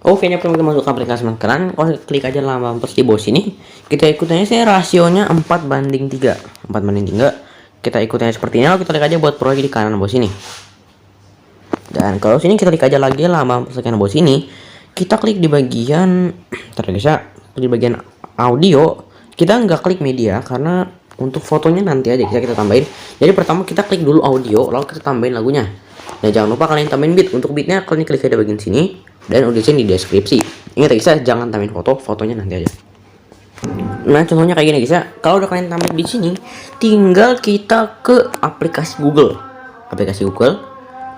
Oke, ini pertama kita masuk ke aplikasi makanan. Kalau klik aja lambang plus di bawah sini, kita ikutannya saya rasionya 4:3. 4:3. Kita ikutannya seperti ini, lalu kita klik aja buat proyek di kanan bawah sini. Dan kalau sini kita klik aja lagi lambang plus kanan bawah sini, kita klik di bagian di bagian audio. Kita nggak klik media karena untuk fotonya nanti aja kita tambahin. Jadi pertama kita klik dulu audio, lalu kita tambahin lagunya. Nah, jangan lupa kalian tambahin beat. Untuk beatnya kalian klik aja bagian sini dan udah di deskripsi. Ingat guys, jangan tambahin fotonya nanti aja. Nah, contohnya kayak gini guys ya. Kalau udah kalian tambahin di sini, tinggal kita ke aplikasi Google.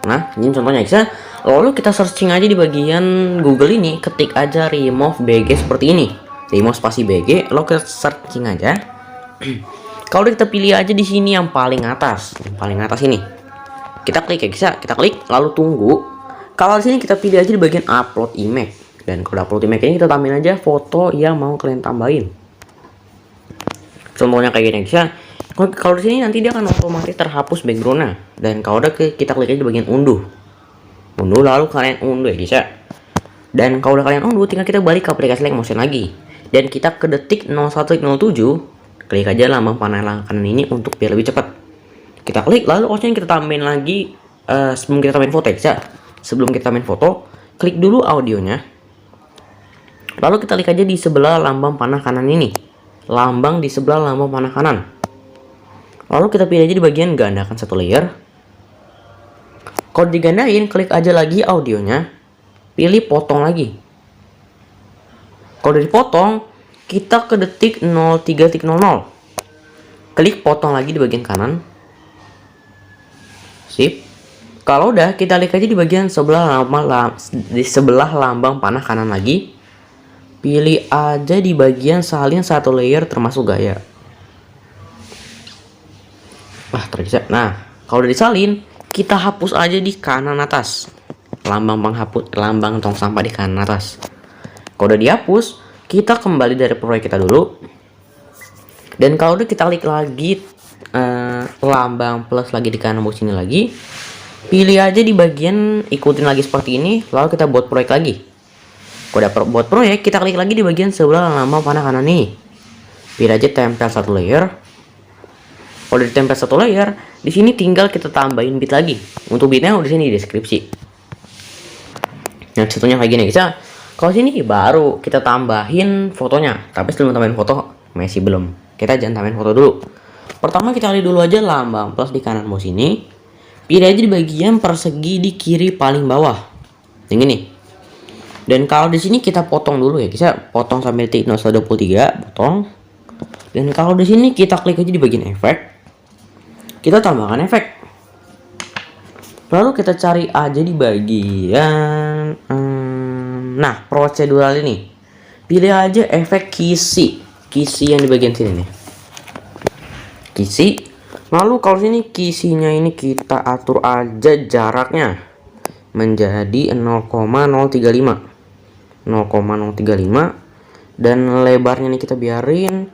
Nah, ini contohnya guys ya. Lalu kita searching aja di bagian Google ini, ketik aja remove BG seperti ini. Remove spasi BG, lalu kita searching aja. Kalau kita pilih aja di sini yang paling atas ini. Kita klik ya guys ya, kita klik lalu tunggu. Kalau di sini kita pilih aja di bagian upload image. Dan kalau upload image ini kita tambahin aja foto yang mau kalian tambahin. Contohnya kayak gini guys ya. Kalau di sini nanti dia akan otomatis terhapus backgroundnya. Dan kalau udah kita klik aja di bagian unduh lalu kalian unduh ya guys ya. Dan kalau udah kalian unduh, tinggal kita balik ke aplikasi Motion lagi. Dan kita ke detik 01.07, klik aja lambang panel kanan ini untuk biar lebih cepat. Kita klik lalu option kita tambahin lagi sebelum kita tambahin foto ya. Sebelum kita tambahin foto, klik dulu audionya. Lalu kita klik aja di sebelah lambang panah kanan ini. Lambang di sebelah lambang panah kanan. Lalu kita pilih aja di bagian gandakan satu layer. Kalau digandain, klik aja lagi audionya. Pilih potong lagi. Kalau udah dipotong, kita ke detik 03.00. Klik potong lagi di bagian kanan. Sip. Kalau udah, kita klik aja di bagian sebelah lambang panah kanan lagi. Pilih aja di bagian salin satu layer termasuk gaya. Nah, kalau udah disalin, kita hapus aja di kanan atas. Lambang tong sampah di kanan atas. Kalau udah dihapus, kita kembali dari proyek kita dulu. Dan kalau udah kita klik lagi lambang plus lagi di kanan bawah sini lagi. Pilih aja di bagian ikutin lagi seperti ini, lalu kita buat proyek lagi. Kalau udah buat proyek, kita klik lagi di bagian sebelah lambang panah kanan ini. Pilih aja tempel satu layer. Kalau udah ditempel satu layer, di sini tinggal kita tambahin beat lagi. Untuk beatnya udah sini di deskripsi. Nah, contohnya kayak gini guys. Kalau sini baru kita tambahin fotonya, tapi sebelum tambahin foto masih belum. Kita jangan tambahin foto dulu. Pertama kita klik dulu aja lambang plus di kanan bawah sini. Pilih aja di bagian persegi di kiri paling bawah. Yang ini. Dan kalau di sini kita potong dulu ya guys. Potong sampai detik 01.23, potong. Dan kalau di sini kita klik aja di bagian efek. Kita tambahkan efek. Lalu kita cari aja di bagian nah, prosedural ini. Pilih aja efek kisi yang di bagian sini nih. Kisi. Lalu kalau sini kisinya ini kita atur aja jaraknya menjadi 0,035. 0,035 dan lebarnya nih kita biarin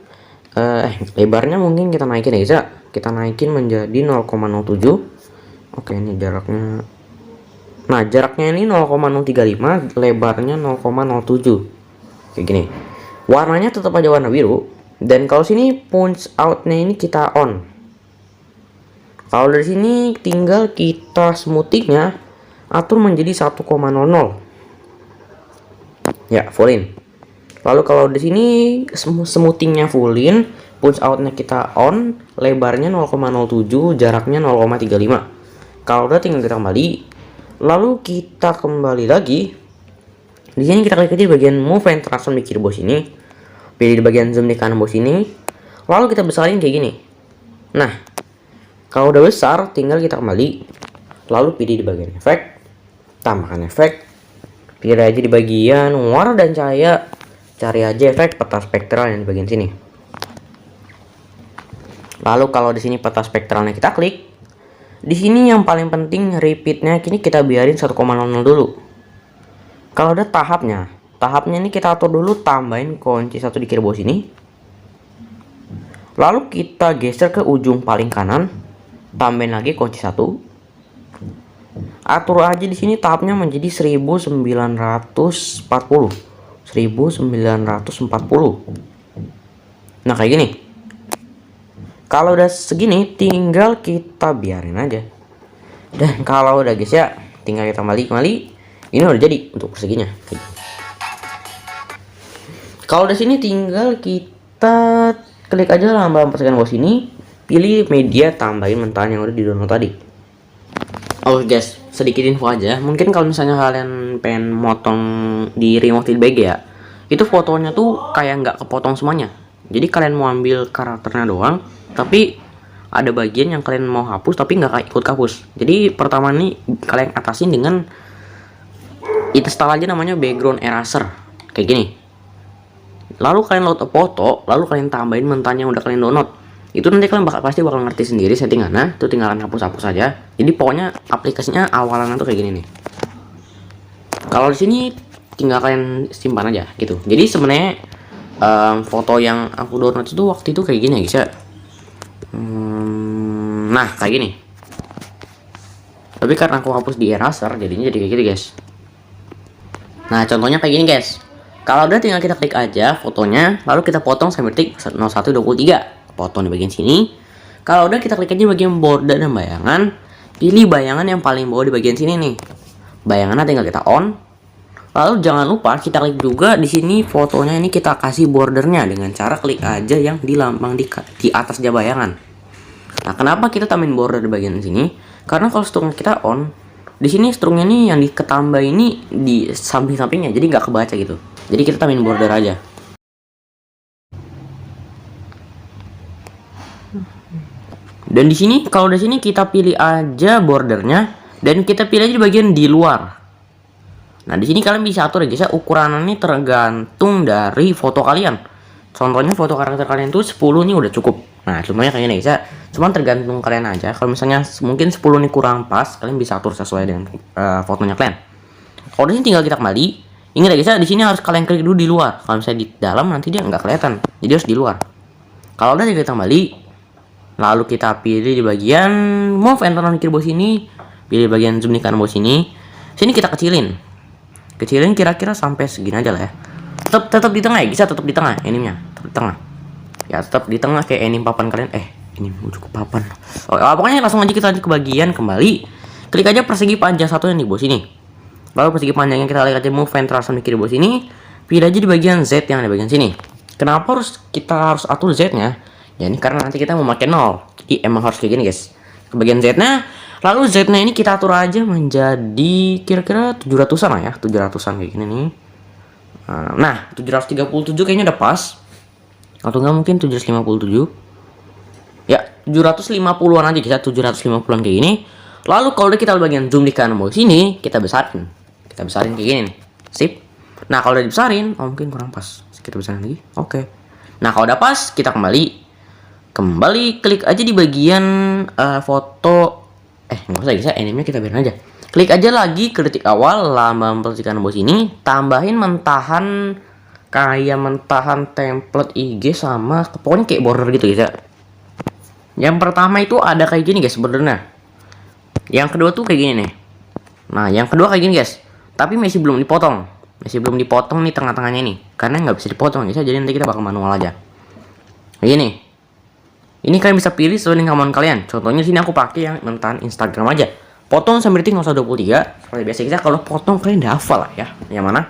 lebarnya mungkin kita naikin ya guys ya. Kita naikin menjadi 0,07. Oke, ini jaraknya. Nah, jaraknya ini 0,035, lebarnya 0,07. Kayak gini. Warnanya tetap aja warna biru. Dan kalau sini punch out-nya ini kita on. Kalau dari sini tinggal kita smoothing-nya atur menjadi 1,00. Ya, fullin. Lalu kalau di sini smoothing-nya fullin, punch out-nya kita on, lebarnya 0,07, jaraknya 0,35. Kalau udah tinggal kita kembali. Lalu kita kembali lagi. Di sini kita klik aja di bagian move and transform di kiri bawah sini. Pilih di bagian zoom di kanan bawah sini. Lalu kita besarin kayak gini. Nah, kalau udah besar tinggal kita kembali. Lalu pilih di bagian efek. Tambahkan efek. Pilih aja di bagian warna dan cahaya. Cari aja efek peta spektral yang di bagian sini. Lalu kalau di sini peta spektralnya kita klik, di sini yang paling penting repeatnya kini kita biarin 1,00 dulu. Kalau udah tahapnya ini kita atur dulu, tambahin kunci 1 di kiri bawah sini. Lalu kita geser ke ujung paling kanan, tambahin lagi kunci 1. atur aja di sini tahapnya menjadi 1940. 1940. Nah, kayak gini. Kalau udah segini tinggal kita biarin aja. Dan kalau udah guys ya, tinggal kita kembali. Ini udah jadi untuk perseginya. Kalau udah sini tinggal kita klik aja lambang persegian bawah sini, pilih media, tambahin mentahan yang udah di download tadi. Oh guys, sedikit info aja. Mungkin kalau misalnya kalian pengen motong di remote bag ya, itu fotonya tuh kayak nggak kepotong semuanya. Jadi kalian mau ambil karakternya doang, tapi ada bagian yang kalian mau hapus tapi nggak ikut hapus. Jadi pertama nih kalian atasin dengan install aja namanya background eraser kayak gini. Lalu kalian load foto, lalu kalian tambahin mentahnya yang udah kalian download. Itu nanti kalian pasti bakal ngerti sendiri settingannya. Itu tinggal hapus saja. Jadi pokoknya aplikasinya awalannya tuh kayak gini nih. Kalau di sini tinggal kalian simpan aja gitu. Jadi sebenarnya foto yang aku download itu waktu itu kayak gini ya guys ya. Nah kayak gini. Tapi karena aku hapus di eraser jadinya jadi kayak gitu guys. Nah contohnya kayak gini guys. Kalau udah tinggal kita klik aja fotonya, lalu kita potong sampai detik 0123. Potong di bagian sini. Kalau udah kita klik aja bagian border dan bayangan. Pilih bayangan yang paling bawah di bagian sini nih. Bayangannya tinggal kita on. Lalu jangan lupa kita klik juga di sini fotonya ini kita kasih bordernya dengan cara klik aja yang di lambang di atas bayangan. Nah, kenapa kita tambahin border di bagian sini? Karena kalau strung kita on, di sini strungnya nih yang diketambah ini di samping-sampingnya, jadi nggak kebaca gitu. Jadi kita tambahin border aja. Dan di sini kalau di sini kita pilih aja bordernya dan kita pilih aja di bagian di luar. Nah, di sini kalian bisa atur ya guys ya, ukuran ini tergantung dari foto kalian. Contohnya foto karakter kalian tuh 10 nih udah cukup. Nah, contohnya kayak gini guys ya. Cuman tergantung kalian aja. Kalau misalnya mungkin 10 nih kurang pas, kalian bisa atur sesuai dengan fotonya kalian. Kalau di sini tinggal kita kembali. Ingat ya guys ya, di sini harus kalian klik dulu di luar. Kalau misalnya di dalam nanti dia nggak kelihatan. Jadi harus di luar. Kalau udah kita kembali, lalu kita pilih di bagian move and turn on kiri bawah sini, pilih bagian zoom di kanan bawah sini. Sini kita kecilin kira-kira sampai segini aja lah ya. Tetap di tengah ya, bisa tetap di tengah animnya, tetap di tengah. Ya tetap di tengah kayak anim papan kalian. Ini cukup papan. Pokoknya langsung aja kita lanjut ke bagian kembali. Klik aja persegi panjang satu yang di bawah sini. Lalu persegi panjangnya kita klik aja move and transform di kiri bawah sini. Pilih aja di bagian Z yang ada di bagian sini. Kenapa kita harus atur Z-nya? Ya ini karena nanti kita mau pakai 0. Jadi emang harus kayak gini guys. Ke bagian Z-nya, lalu Z-nya ini kita atur aja menjadi kira-kira 700-an lah ya, 700-an kayak gini nih. Nah, 737 kayaknya udah pas. Atau enggak mungkin 757. Ya, 750-an aja kita, 750-an kayak gini. Lalu kalau udah kita bagian zoom di kanan bawah sini, kita besarin. Kita besarin kayak gini nih. Sip. Nah, kalau udah dibesarin, mungkin kurang pas. Kita besarin lagi. Oke. Nah, kalau udah pas, kita kembali klik aja di bagian foto. Nggak usah guys, animenya kita biarin aja. Klik aja lagi ke detik awal lambang percikan bawah sini, tambahin mentahan kayak mentahan template IG sama pokoknya kayak border gitu guys ya. Yang pertama itu ada kayak gini guys bordernya. Yang kedua tuh kayak gini nih. Nah, yang kedua kayak gini guys. Tapi masih belum dipotong. Nih tengah-tengahnya ini. Karena nggak bisa dipotong guys ya. Jadi nanti kita bakal manual aja. Kayak gini. Ini kalian bisa pilih sesuai dengan kemauan kalian. Contohnya sini aku pakai yang mentahan Instagram aja. Potong sampai detik 023. Seperti biasa kita kalau potong kalian udah hafal lah ya. Yang mana?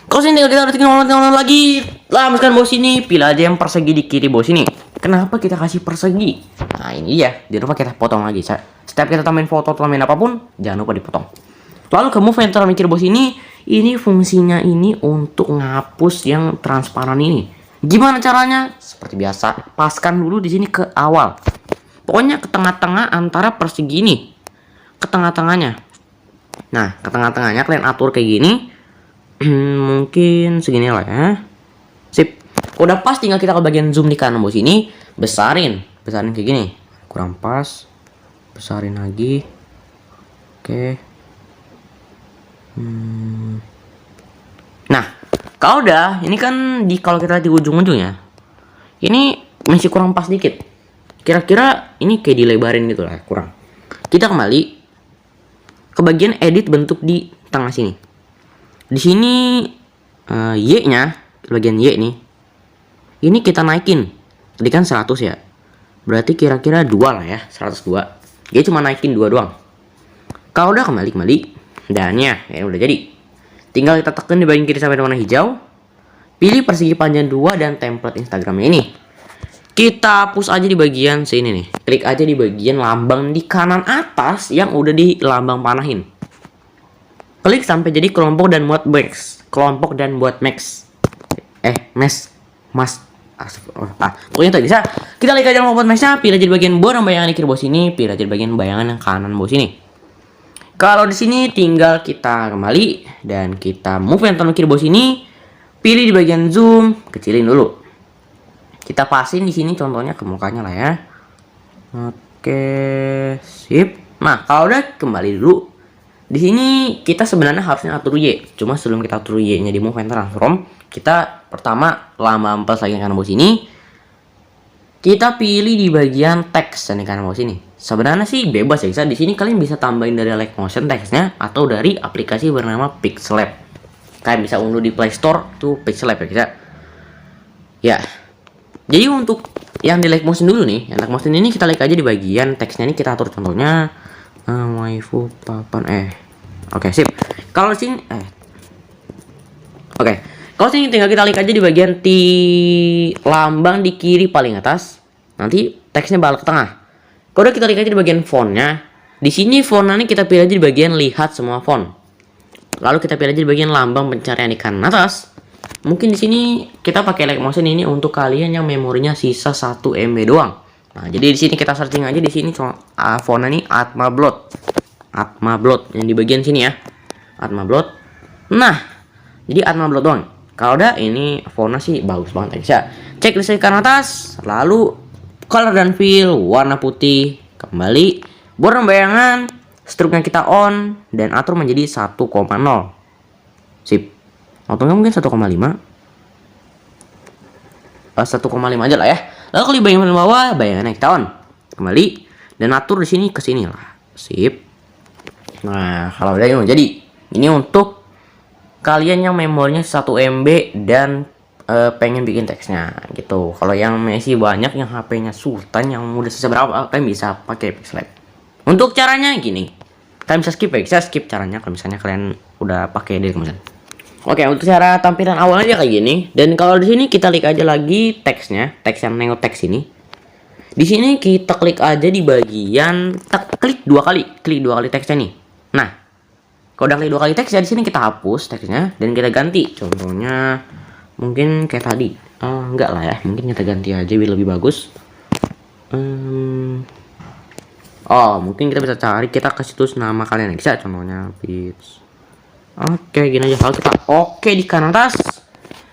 Kalau sini tinggal kita detik 0 lagi. Lambangkan bawah sini. Pilih aja yang persegi di kiri bawah sini. Kenapa kita kasih persegi? Nah ini ya. Jangan lupa kita potong lagi. Setiap kita tambahin foto atau tambahin apapun, jangan lupa dipotong. Lalu ke move enter kiri bawah sini. Ini fungsinya ini untuk ngapus yang transparan ini. Gimana caranya? Seperti biasa, paskan dulu di sini ke awal. Pokoknya ke tengah-tengah antara persegi ini. Ke tengah-tengahnya. Nah, ke tengah-tengahnya kalian atur kayak gini. Mungkin segini lah ya. Sip. Udah pas tinggal kita ke bagian zoom di kanan bawah sini, besarin kayak gini. Kurang pas. Besarin lagi. Oke. Nah, kalau udah, ini kan kalau kita lihat di ujung-ujungnya, ini masih kurang pas dikit. Kira-kira ini kayak dilebarin gitu lah, kurang. Kita kembali. ke bagian edit bentuk di tengah sini. Di sini Y-nya, bagian Y nih. Ini kita naikin. Tadi kan 100 ya. Berarti kira-kira 2 lah ya, 102. Dia cuma naikin 2 doang. Kalau udah kembali dan ya udah jadi. Tinggal kita tekan di bagian kiri sampai warna hijau. Pilih persegi panjang 2 dan template Instagramnya ini. Kita hapus aja di bagian sini nih. Klik aja di bagian lambang di kanan atas yang udah di lambang panahin. Klik sampai jadi kelompok dan buat max. Pokoknya tadi bisa. Kita lihat aja buat maxnya. Pilih aja di bagian borang bayangan di kiri bawah sini. Pilih aja di bagian bayangan yang kanan bawah sini. Kalau di sini tinggal kita kembali dan kita move yang ke kiri bawah sini. Pilih di bagian zoom, kecilin dulu. Kita pasin di sini contohnya ke mukanya lah ya. Oke, sip. Nah, kalau udah kembali dulu. Di sini kita sebenarnya harusnya atur Y. Cuma sebelum kita atur Y-nya di move and transform, kita pertama lama plus lagi kanan bawah sini. Kita pilih di bagian teks dan di kanan bawah sini. Sebenarnya sih bebas ya, bisa di sini kalian bisa tambahin dari like motion teksnya atau dari aplikasi bernama Pixlab. Kalian bisa unduh di Play Store tuh Pixlab ya, bisa. Ya. Jadi untuk yang di like motion dulu nih, yang like motion ini kita like aja di bagian teksnya ini kita atur contohnya waifu papan Oke, sip. Kalau sini Oke. Kalau sini tinggal kita like aja di bagian lambang di kiri paling atas. Nanti teksnya bakal ke tengah. Kalau udah kita like aja di bagian fontnya. Di sini fontnya ini kita pilih aja di bagian lihat semua font. Lalu kita pilih aja di bagian lambang pencarian di kanan atas. Mungkin di sini kita pakai like motion ini untuk kalian yang memorinya sisa 1 MB doang. Nah, jadi di sini kita searching aja di sini fontnya ini Atmablot yang di bagian sini ya. Atmablot. Nah, jadi Atmablot doang. Kalau udah ini fontnya sih bagus banget ya. Cek list kanan atas, lalu color dan fill warna putih, kembali borang bayangan, struknya kita on dan atur menjadi 1,0. Sip. Atau mungkin 1,5. 1,5 aja lah ya. Lalu kalau di bayangan bawah, bayangannya kita on. Kembali dan atur di sini ke sini lah. Sip. Nah, kalau udah ini jadi. Ini untuk kalian yang memorinya 1 MB dan pengen bikin teksnya gitu. Kalau yang masih banyak yang HP-nya Sultan yang udah sisa berapa, kalian bisa pakai Pixlab. Untuk caranya gini. Kalian bisa skip ya, bisa skip caranya kalau misalnya kalian udah pakai dari kemarin. Oke, untuk cara tampilan awalnya kayak gini. Dan kalau di sini kita klik aja lagi teksnya, teks yang nengok teks ini. Di sini kita klik aja di bagian klik dua kali teksnya nih. Nah, kalau udah klik 2 kali teksnya di sini kita hapus teksnya dan kita ganti. Contohnya mungkin kayak tadi. Enggak lah ya, mungkin kita ganti aja biar lebih bagus. Mungkin kita bisa cari kita ke situs nama kalian ya, bisa contohnya Fits. Oke, gini aja. Kalau kita oke di kanan atas.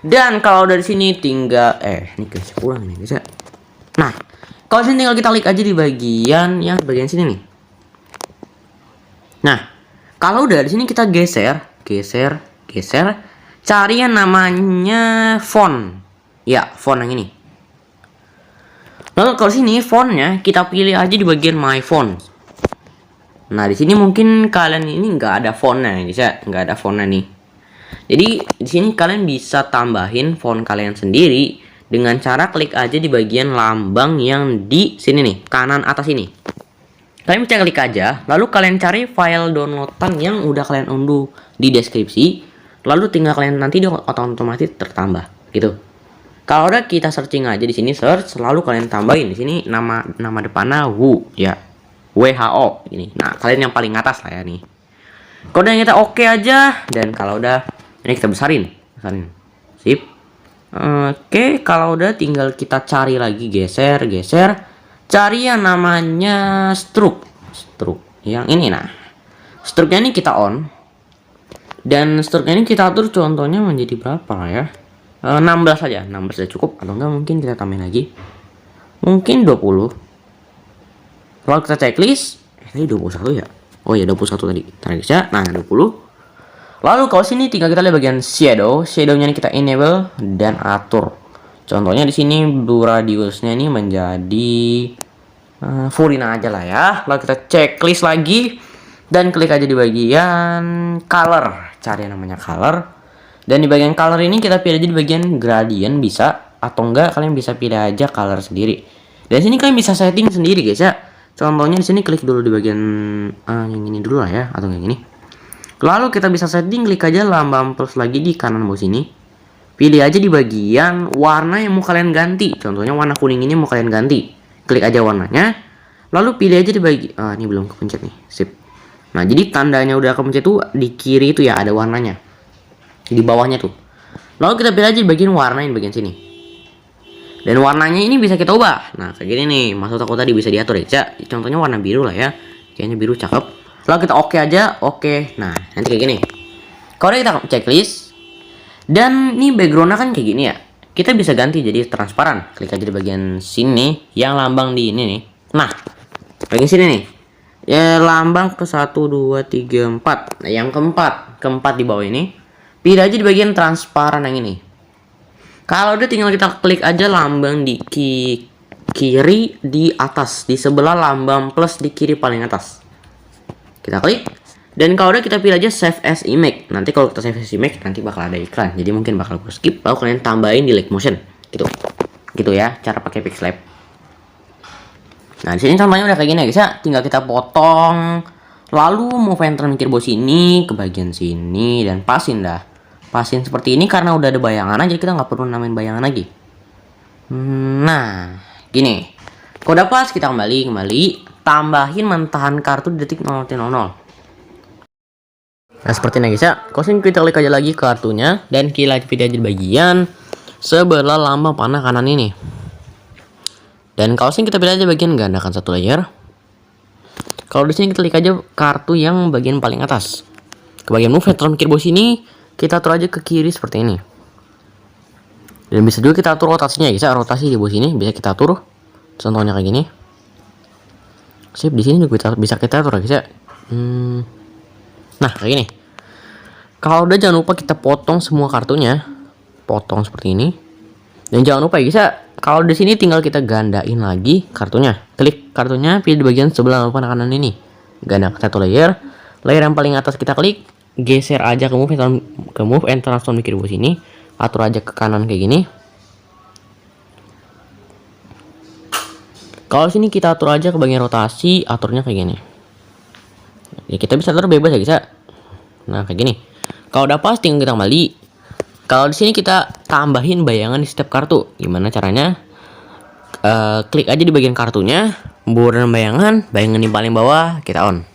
Dan kalau dari sini tinggal ini guys kurang nih bisa. Nah, kalau sini tinggal kita klik aja di bagian bagian sini nih. Nah, kalau udah di sini kita geser. Cari yang namanya font. Ya, font yang ini. Lalu kalau sini fontnya kita pilih aja di bagian my font. Nah, di sini mungkin kalian ini nggak ada fontnya, bisa nggak ada fontnya nih. Jadi di sini kalian bisa tambahin font kalian sendiri dengan cara klik aja di bagian lambang yang di sini nih, kanan atas ini. Kalian bisa klik aja, lalu kalian cari file downloadan yang udah kalian unduh di deskripsi, lalu tinggal kalian nanti dia otomatis tertambah gitu. Kalau udah kita searching aja di sini search, lalu kalian tambahin di sini nama depannya WHO ini. Nah, kalian yang paling atas lah ya nih. Kalau udah kita oke aja dan kalau udah ini kita besarin. Sip. Oke, kalau udah tinggal kita cari lagi geser. Cari yang namanya struk yang ini. Nah, struknya ini kita on. Dan struknya ini kita atur contohnya menjadi berapa lah ya? 16 aja. 16 sudah cukup atau enggak mungkin kita tambahin lagi. Mungkin 20. Kalau kita checklist, ini 21 ya? Oh ya 21 tadi. Tarik saja. Nah, 20. Lalu kalau sini tinggal kita lihat bagian shadow. Shadownya ini kita enable dan atur. Contohnya di sini blue radiusnya ini menjadi fullin aja lah ya. Lalu kita checklist lagi Dan klik aja di bagian color, cari yang namanya color. Dan di bagian color ini kita pilih aja di bagian gradient bisa, atau enggak kalian bisa pilih aja color sendiri. Dan sini kalian bisa setting sendiri guys ya. Contohnya di sini klik dulu di bagian yang ini dulu lah ya, atau yang ini. Lalu kita bisa setting, klik aja lambang plus lagi di kanan bawah sini. Pilih aja di bagian warna yang mau kalian ganti. Contohnya warna kuning ini mau kalian ganti. Klik aja warnanya. Lalu pilih aja di bagian ini belum kepencet nih. Sip. Nah, jadi tandanya udah kepencet tuh di kiri itu ya ada warnanya. Di bawahnya tuh. Lalu kita pilih aja di bagian warna yang bagian sini. Dan warnanya ini bisa kita ubah. Nah, kayak gini nih. Maksud aku tadi bisa diatur ya. Contohnya warna biru lah ya. Kayaknya biru cakep. Lalu kita oke aja. Oke. Nah, nanti kayak gini. Kalau kita checklist. Dan ini backgroundnya kan kayak gini ya. Kita bisa ganti jadi transparan. Klik aja di bagian sini. Yang lambang di ini nih. Nah, bagian sini nih. Ya, lambang ke 1, 2, 3, 4. Nah, yang keempat di bawah ini. Pilih aja di bagian transparan yang ini. Kalau udah tinggal kita klik aja lambang di kiri di atas, di sebelah lambang plus di kiri paling atas. Kita klik. Dan kalau udah kita pilih aja save as image. Nanti kalau kita save as image nanti bakal ada iklan. Jadi mungkin bakal gue skip, lalu kalian tambahin di light motion. Gitu. Gitu ya cara pakai Pixlab. Nah, di sini contohnya udah kayak gini ya guys ya. Tinggal kita potong. Lalu move enter mikir bawah sini ke bagian sini dan pasin dah. Pasin seperti ini karena udah ada bayangan aja, kita nggak perlu namain bayangan lagi. Nah, gini. Kalau udah pas kita kembali tambahin mentahan kartu di detik 0.00. Nah, seperti ini guys ya. Kalau kita klik aja lagi kartunya dan kita pilih aja di bagian sebelah lambang panah kanan ini. Dan kalau kita pilih aja bagian gandakan satu layer. Kalau di sini kita klik aja kartu yang bagian paling atas. Ke bagian move enter mikir bawah sini. Kita atur aja ke kiri seperti ini. Dan bisa juga kita atur rotasinya ya, rotasi di bawah sini bisa kita atur. Contohnya kayak gini. Sip, di sini juga bisa kita atur ya. Nah, kayak gini. Kalau udah jangan lupa kita potong semua kartunya. Potong seperti ini. Dan jangan lupa ya, kalau di sini tinggal kita gandain lagi kartunya. Klik kartunya, pilih di bagian sebelah kanan ini. Gandakan satu layer. Layer yang paling atas kita klik. Geser aja ke move and transform di kiri bawah sini, atur aja ke kanan kayak gini. Kalau sini kita atur aja ke bagian rotasi, aturnya kayak gini. Ya kita bisa atur bebas ya guys ya. Nah kayak gini. Kalau udah pas tinggal kita kembali. Kalau di sini kita tambahin bayangan di setiap kartu. Gimana caranya? Klik aja di bagian kartunya, border bayangan di paling bawah kita on.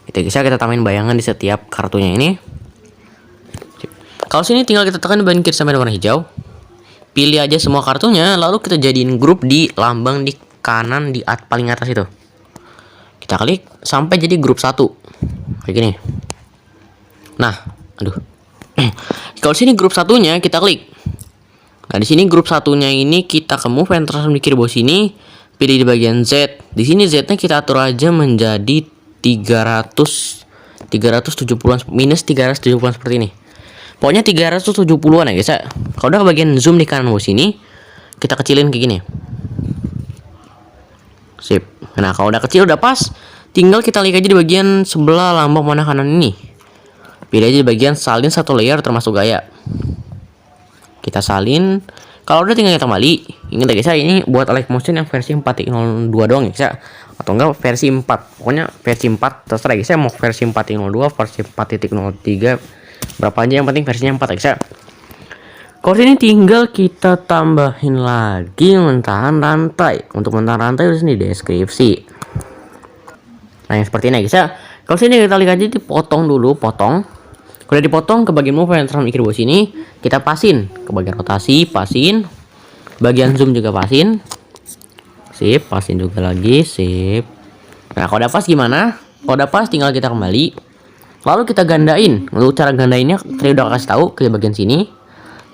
Kita bisa kita tambahin bayangan di setiap kartunya ini. Kalau sini tinggal kita tekan di bagian kiri sampai warna hijau. Pilih aja semua kartunya, lalu kita jadiin grup di lambang di kanan di paling atas itu. Kita klik sampai jadi grup 1. Kayak gini. Nah, aduh. Kalau sini grup satunya kita klik. Nah, di sini grup satunya ini kita ke move and transform di kiri bawah sini, pilih di bagian Z. Di sini Z-nya kita atur aja menjadi 370-an minus 370-an seperti ini. Pokoknya 370-an ya guys ya. Kalau udah ke bagian zoom di kanan bawah sini, kita kecilin kayak gini. Sip. Nah, kalau udah kecil udah pas, tinggal kita klik aja di bagian sebelah lambang mana kanan ini. Pilih aja di bagian salin satu layer termasuk gaya. Kita salin. Kalau udah tinggal kita kembali. Ingat ya guys ya, ini buat live motion yang versi 4.02 doang ya guys ya. Atau enggak versi 4. Pokoknya versi 4 terserah guys ya, mau versi 4.02, versi 4.03 berapa aja, yang penting versinya 4 guys ya. Kalau sini tinggal kita tambahin lagi mentahan rantai. Untuk mentahan rantai udah sini di deskripsi. Nah, yang seperti ini guys ya. Kalau sini kita lihat aja dipotong dulu, potong. Kalau dipotong ke bagian move yang mikir bawah sini, kita pasin ke bagian rotasi, pasin. Bagian zoom juga pasin. Sip, pasin juga lagi, sip. Nah, kalau udah pas gimana? Kalau udah pas tinggal kita kembali. Lalu kita gandain. Untuk cara gandainnya saya udah kasih tahu ke bagian sini.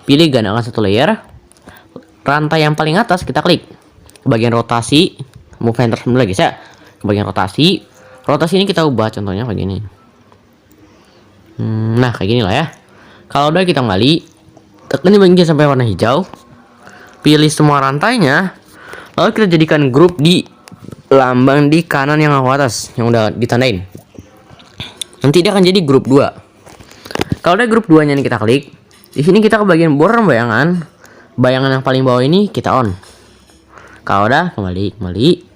Pilih gandakan satu layer. Rantai yang paling atas kita klik. Ke bagian rotasi, move enter dulu guys ya. Ke bagian rotasi. Rotasi ini kita ubah contohnya kayak gini. Nah, kayak gini lah ya. Kalau udah kita kembali, tekan di bagian sampai warna hijau. Pilih semua rantainya. Lalu kita jadikan grup di lambang di kanan yang atas yang udah ditandain. nanti dia akan jadi grup 2. Kalau udah grup 2-nya nih kita klik, di sini kita ke bagian border bayangan. Bayangan yang paling bawah ini kita on. Kalau udah kembali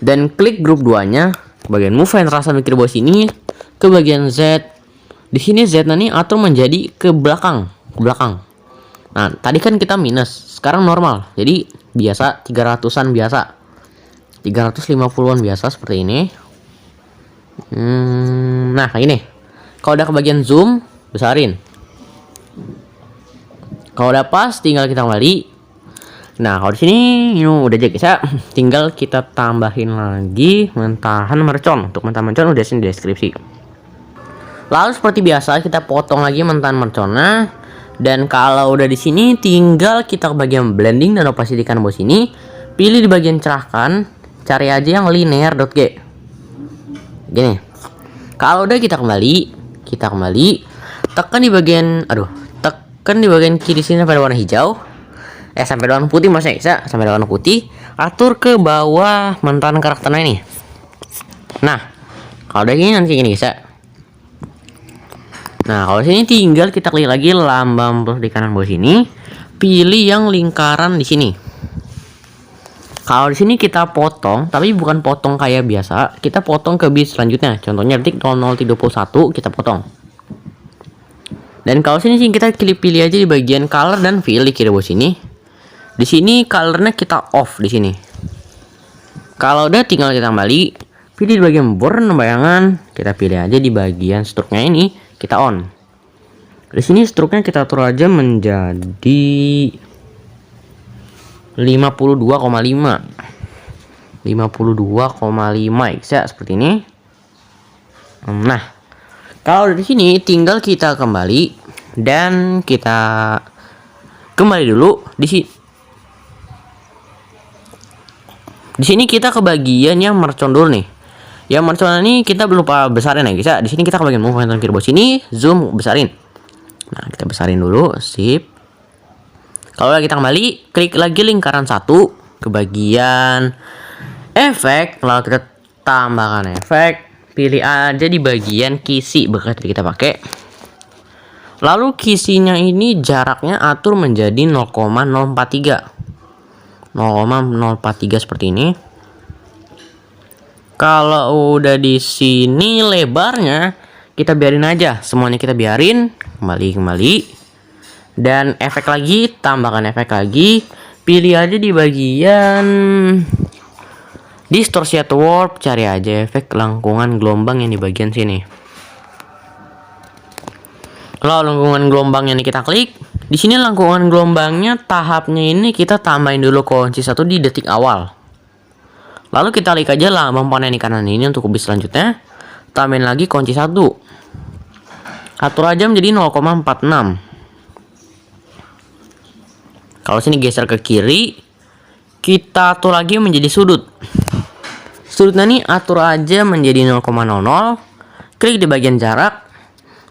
dan klik grup 2-nya, bagian move and rasa mikir bawah sini ke bagian Z. Di sini Z nih atur menjadi ke belakang. Nah, tadi kan kita minus, sekarang normal. Jadi biasa 300-an biasa. 350-an biasa seperti ini. Nah, kayak gini. Kalau udah ke bagian zoom, besarin. Kalau udah pas, tinggal kita kembali. Nah, kalau di sini ini udah jadi bisa. Tinggal kita tambahin lagi mentahan mercon. Untuk mentahan mercon udah di deskripsi. Lalu seperti biasa kita potong lagi mentahan merconnya. Dan kalau udah di sini tinggal kita ke bagian blending dan opacity kan bawah sini. Pilih di bagian cerahkan, cari aja yang linear.g. Gini. Kalau udah kita kembali, tekan di bagian kiri sini sampai warna hijau. Sampai warna putih maksudnya bisa, sampai warna putih. Atur ke bawah mentahan karakternya ini. Nah, kalau udah gini nanti gini bisa. Nah, kalau sini tinggal kita klik lagi lambang plus di kanan bawah sini, pilih yang lingkaran di sini. Kalau di sini kita potong, tapi bukan potong kayak biasa, kita potong ke bit selanjutnya. Contohnya detik 0031 kita potong. Dan kalau sini kita pilih aja di bagian color dan fill di kiri bawah sini. Di sini colornya kita off di sini. Kalau udah tinggal kita kembali, pilih di bagian border bayangan, kita pilih aja di bagian struknya ini, kita on. Di sini struknya kita atur aja menjadi 52,5 ya, seperti ini. Nah, kalau di sini tinggal kita kembali dan kita kembali dulu di sini. Di sini kita ke bagian yang mercon dulu nih. Yang mercon ini kita belum lupa besarin ya guys ya. Di sini kita ke bagian move and kiri bawah sini, zoom besarin. Nah, kita besarin dulu, sip. Kalau kita kembali, klik lagi lingkaran 1 ke bagian efek, lalu kita tambahkan efek. Pilih aja di bagian kisi bekas kita pakai. Lalu kisinya ini jaraknya atur menjadi 0,043. 0,043 seperti ini. Kalau udah di sini lebarnya kita biarin aja, semuanya kita biarin. Kembali. Dan efek lagi, tambahkan efek lagi. Pilih aja di bagian distortion warp, cari aja efek lengkungan gelombang yang di bagian sini. Kalau lengkungan gelombang yang kita klik, di sini lengkungan gelombangnya tahapnya ini kita tambahin dulu kunci 1 di detik awal. Lalu kita klik aja lambang panah di kanan ini untuk kubis selanjutnya. Tambahin lagi kunci 1. Atur aja menjadi 0,46. Kalau sini geser ke kiri, kita atur lagi menjadi sudut. Sudutnya ini atur aja menjadi 0,00. Klik di bagian jarak.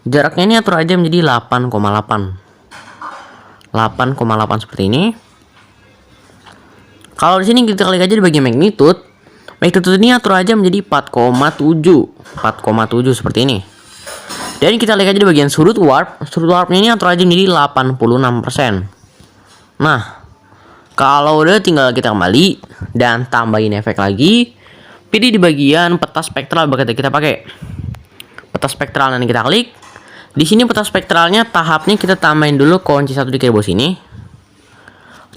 Jaraknya ini atur aja menjadi 8,8. 8,8 seperti ini. Kalau di sini kita klik aja di bagian magnitude. Magnitude ini atur aja menjadi 4,7 seperti ini. Dan kita lihat aja di bagian sudut warp. Sudut warpnya ini atur aja menjadi 86%. Nah, kalau udah tinggal kita kembali dan tambahin efek lagi. Pilih di bagian peta spektral bakal kita pakai. Peta spektral yang kita klik. Di sini peta spektralnya tahapnya kita tambahin dulu kunci 1 di kiri bawah sini.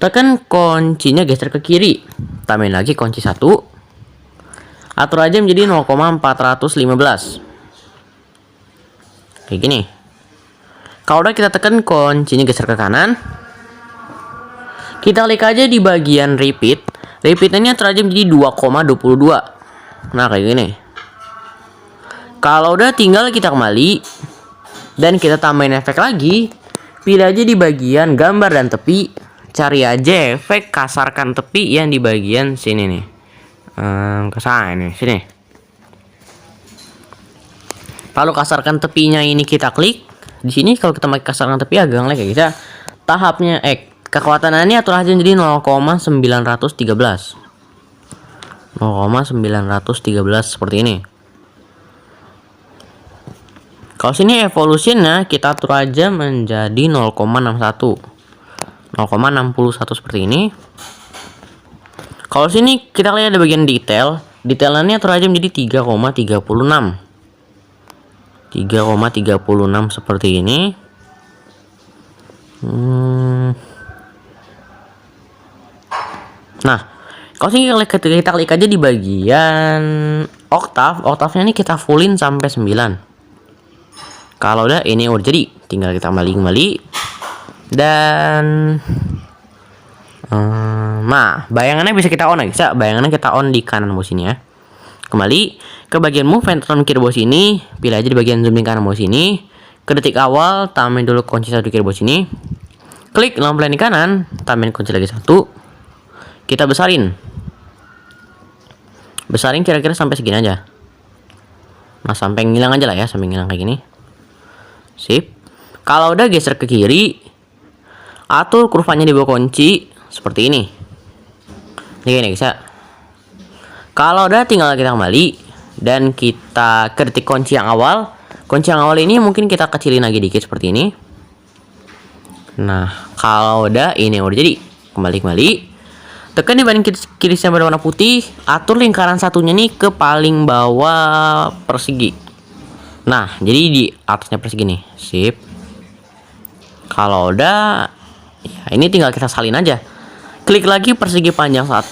Tekan kuncinya geser ke kiri. Tambahin lagi kunci 1. Atur aja menjadi 0,415. Kayak gini. Kalau udah kita tekan kuncinya geser ke kanan. Kita klik aja di bagian repeat. Repeatnya atur aja menjadi 2,22. Nah, kayak gini. Kalau udah tinggal kita kembali dan kita tambahin efek lagi. Pilih aja di bagian gambar dan tepi. Cari aja efek kasarkan tepi yang di bagian sini nih. Kesana nih, sini. Lalu kasarkan tepinya ini kita klik. Di sini kalau kita pakai kasarkan tepi agak ngelag ya guys ya. Tahapnya kekuatannya ini atur aja jadi 0,913. 0,913 seperti ini. Kalau sini evolutionnya kita atur aja menjadi 0,61 seperti ini. Kalau sini kita lihat ada bagian detail, detailnya atur aja menjadi 3,36 seperti ini. Nah, kalau sini kita klik aja di bagian oktavnya ini kita fullin sampai 9. Kalau udah ini udah jadi, tinggal kita kembali dan nah, bayangannya bisa kita on ya, bayangannya kita on di kanan bawah sini ya. Kembali ke bagian move and turn kiri bawah sini, pilih aja di bagian zoom di kanan bawah sini. Ke detik awal, tambahin dulu kunci 1 di kiri bawah sini. Klik lampu line di kanan, tambahin kunci lagi 1. Kita besarin kira-kira sampai segini aja. Nah, sampai ngilang aja lah ya, sampai ngilang kayak gini. Sip. Kalau udah geser ke kiri, atur kurvanya di bawah kunci seperti ini. Ini guys ya. Kalau udah tinggal kita kembali dan kita ketik kunci yang awal. Kunci yang awal ini mungkin kita kecilin lagi dikit seperti ini. Nah, kalau udah ini udah jadi. Kembali. Tekan di bagian kiri sampai warna putih, atur lingkaran satunya nih ke paling bawah persegi. Nah, jadi di atasnya persegi nih. Sip. Kalau udah ya ini tinggal kita salin aja. Klik lagi persegi panjang 1.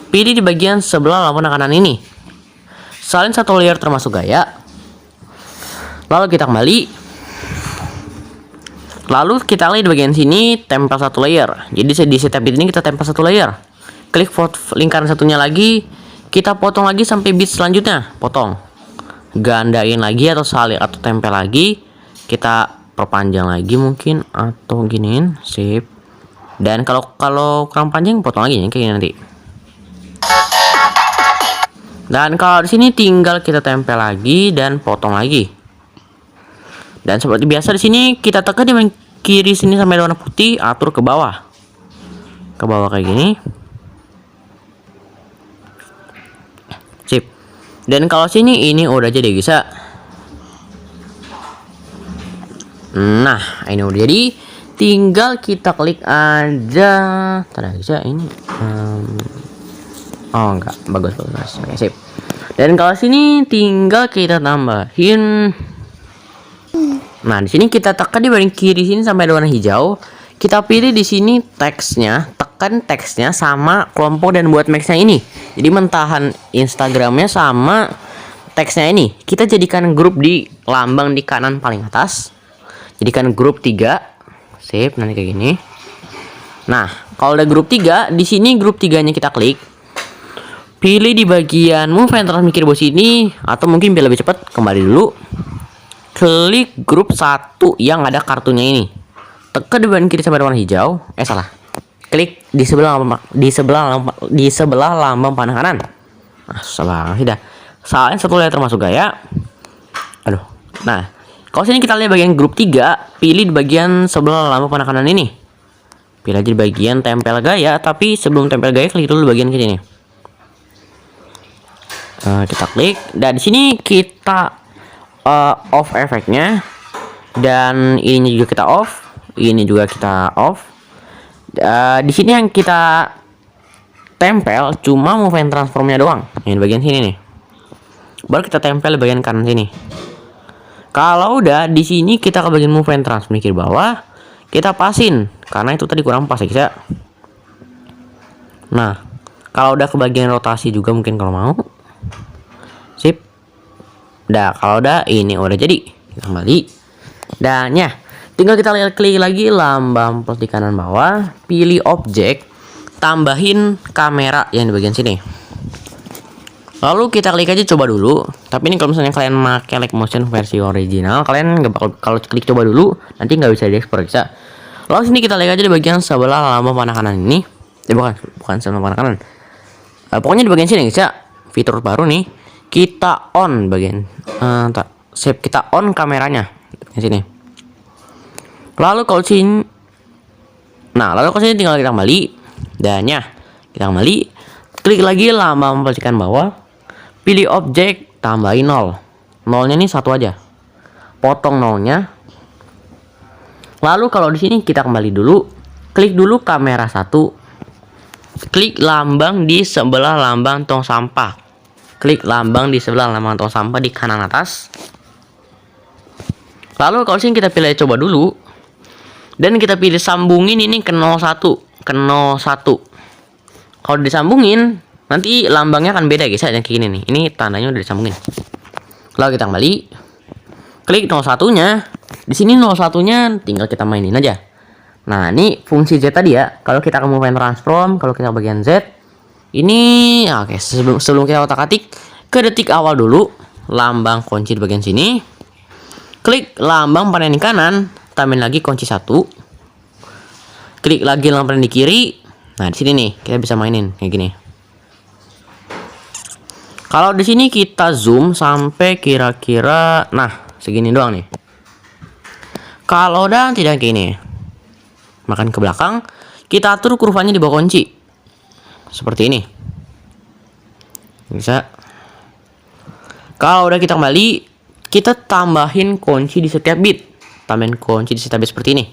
Pilih di bagian sebelah lampu kanan ini. Salin satu layer termasuk gaya. Lalu kita kembali. Lalu kita lihat di bagian sini tempel satu layer. Jadi di setiap bit ini kita tempel satu layer. Klik lingkaran satunya lagi. Kita potong lagi sampai bit selanjutnya. Potong. Gandain lagi atau salin atau tempel lagi. Kita perpanjang lagi mungkin atau giniin. Sip. Dan kalau kurang panjang potong lagi kayak gini nanti. Dan kalau di sini tinggal kita tempel lagi dan potong lagi. Dan seperti biasa di sini kita tekan di bagian kiri sini sampai warna putih, atur ke bawah. Ke bawah kayak gini. Sip. Dan kalau sini ini udah jadi bisa. Nah, ini udah jadi. Tinggal kita klik aja. Tadi bisa ini. Oh enggak, bagus. Oke, sip. Dan kalau sini tinggal kita tambahin. Nah, di sini kita tekan di bagian kiri sini sampai ada warna hijau. Kita pilih di sini teksnya, tekan teksnya sama kelompok dan buat maxnya ini. Jadi mentahan Instagramnya sama teksnya ini. Kita jadikan grup di lambang di kanan paling atas. Jadikan grup 3. Sip, nanti kayak gini. Nah, kalau udah grup 3, di sini grup 3-nya kita klik. Pilih di bagian move and transmit kiri bawah sini, atau mungkin biar lebih cepat kembali dulu. Klik grup 1 yang ada kartunya ini. Tekan di bagian kiri sampai warna hijau. Salah. Klik di sebelah lambang panah kanan. Nah, susah banget sih dah. Salin satu layer termasuk gaya. Aduh. Nah, kalau sini kita lihat bagian grup 3, pilih di bagian sebelah lambang panah kanan ini. Pilih aja di bagian tempel gaya, tapi sebelum tempel gaya klik dulu bagian sini. Kita klik dan di sini kita off efeknya, dan ini juga kita off, ini juga kita off. Di sini yang kita tempel cuma move and transformnya doang, ini bagian sini nih. Baru kita tempel di bagian kanan sini. Kalau udah di sini kita ke bagian move and transform kiri bawah, kita pasin karena itu tadi kurang pas ya. Nah, kalau udah ke bagian rotasi juga mungkin kalau mau. Sip. Nah, kalau udah ini udah jadi. Kita kembali. Dan ya, tinggal kita klik lagi lambang plus di kanan bawah, pilih objek, tambahin kamera yang di bagian sini. Lalu kita klik aja coba dulu. Tapi ini kalau misalnya kalian pakai Like Motion versi original, kalian nggak bakal, kalau klik coba dulu nanti nggak bisa diekspor bisa. Lalu sini kita lihat aja di bagian sebelah lambang panah kanan ini. Bukan sebelah panah kanan. Pokoknya di bagian sini guys ya. Fitur baru nih. Kita on bagian save, kita on kameranya di sini. Lalu kalau sini tinggal kita kembali dan ya kita kembali, klik lagi lambang pelicikan bawah, pilih objek, tambahin 0. 0-nya ini 1 aja. potong nolnya. Lalu kalau di sini kita kembali dulu, klik dulu kamera 1, klik lambang di sebelah lambang tong sampah. Klik lambang di sebelah lambang tong sampah di kanan atas. Lalu kalau sini kita pilih coba dulu. Dan kita pilih sambungin ini ke 01, ke 01. Kalau disambungin, nanti lambangnya akan beda guys, yang kayak gini nih. Ini tandanya udah disambungin. Lalu kita kembali, klik 01-nya. Di sini 01-nya tinggal kita mainin aja. Nah, ini fungsi Z tadi ya. Kalau kita mau main transform, kalau kita bagian Z, ini oke, sebelum kita otak-atik, ke detik awal dulu, lambang kunci di bagian sini. Klik lambang panen di kanan, tambahin lagi kunci 1. Klik lagi lambang di kiri. Nah, di sini nih kita bisa mainin kayak gini. Kalau di sini kita zoom sampai kira-kira segini doang nih. Kalau udah tidak kayak gini, makan ke belakang, kita atur kurvanya di bawah kunci. Seperti ini. Bisa. Kalau udah kita kembali, kita tambahin kunci di setiap bit. Tambahin kunci di setiap bit seperti ini.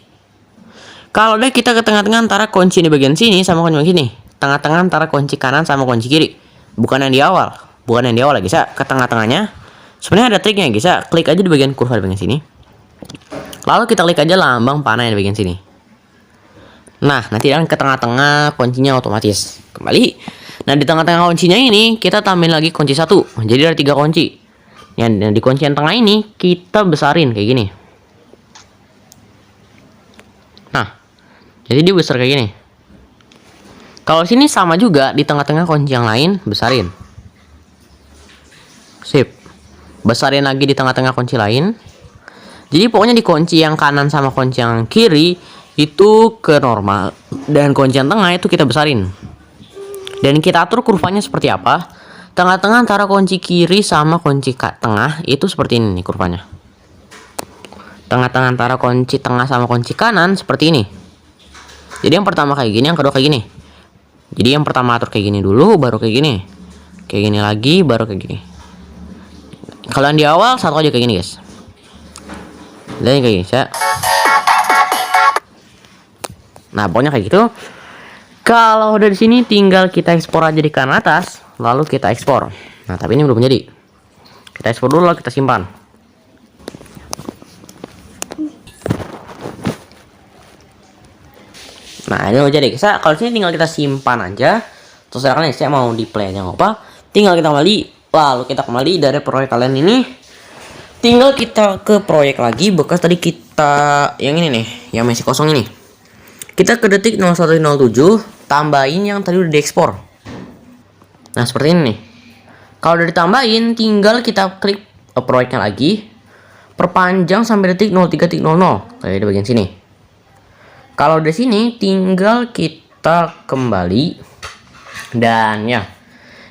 Kalau udah kita ke tengah-tengah antara kunci di bagian sini sama kunci bagian sini. Tengah-tengah antara kunci kanan sama kunci kiri. Bukan yang di awal. Bukan yang di awal lagi, bisa ke tengah-tengahnya. Sebenarnya ada triknya, bisa klik aja di bagian kurva di bagian sini. Lalu kita klik aja lambang panah yang di bagian sini. Nah, nanti kan ke tengah-tengah kuncinya otomatis. Kembali. Nah, di tengah-tengah kuncinya ini kita tambahin lagi kunci 1. Jadi ada 3 kunci. Yang di kunci yang tengah ini kita besarin kayak gini. Nah, jadi dia besar kayak gini. Kalau sini sama juga, di tengah-tengah kunci yang lain besarin. Sip. Besarin lagi di tengah-tengah kunci lain. Jadi pokoknya di kunci yang kanan sama kunci yang kiri itu ke normal, dan kunci yang tengah itu kita besarin. Dan kita atur kurvanya seperti apa. Tengah-tengah antara kunci kiri sama kunci tengah itu seperti ini nih kurvanya. Tengah-tengah antara kunci tengah sama kunci kanan seperti ini. Jadi yang pertama kayak gini, yang kedua kayak gini. Jadi yang pertama atur kayak gini dulu, baru kayak gini. Kayak gini lagi, baru kayak gini. Kalau yang di awal satu aja kayak gini guys. Dan kayak gini ya. Nah, pokoknya kayak gitu. Kalau udah di sini tinggal kita ekspor aja di kanan atas, lalu kita ekspor. Nah, tapi ini belum jadi. Kita ekspor dulu, lalu kita simpan. Nah, ini udah jadi. Kalau sini tinggal kita simpan aja. Terus kalian saya mau di play aja nggak apa. Tinggal kita kembali, lalu kita kembali dari proyek kalian ini. Tinggal kita ke proyek lagi bekas tadi kita yang ini nih, yang masih kosong ini. Kita ke detik 0107, tambahin yang tadi udah diekspor. Nah, seperti ini nih. Kalau udah ditambahin, tinggal kita klik proyeknya lagi. Perpanjang sampai detik 03.00. Kayak di bagian sini. Kalau di sini tinggal kita kembali. Dan ya,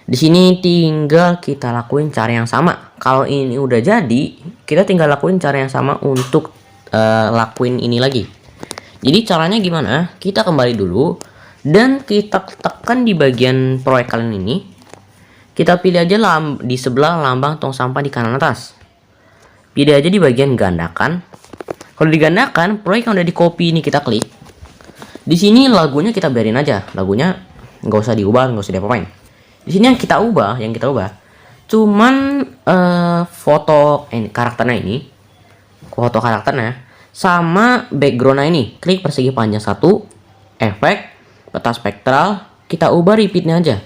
di sini tinggal kita lakuin cara yang sama. Kalau ini udah jadi, kita tinggal lakuin cara yang sama untuk lakuin ini lagi. Jadi caranya gimana? Kita kembali dulu dan kita tekan di bagian proyek kalian ini. Kita pilih aja di sebelah lambang tong sampah di kanan atas. Pilih aja di bagian gandakan. Kalau digandakan, proyek yang udah di copy ini kita klik. Di sini lagunya kita biarin aja. Lagunya nggak usah diubah, nggak usah diapain. Di sini yang kita ubah, cuman foto karakternya ini, foto karakternya sama backgroundnya ini. Klik persegi panjang 1, efek, peta spektral, kita ubah repeatnya aja.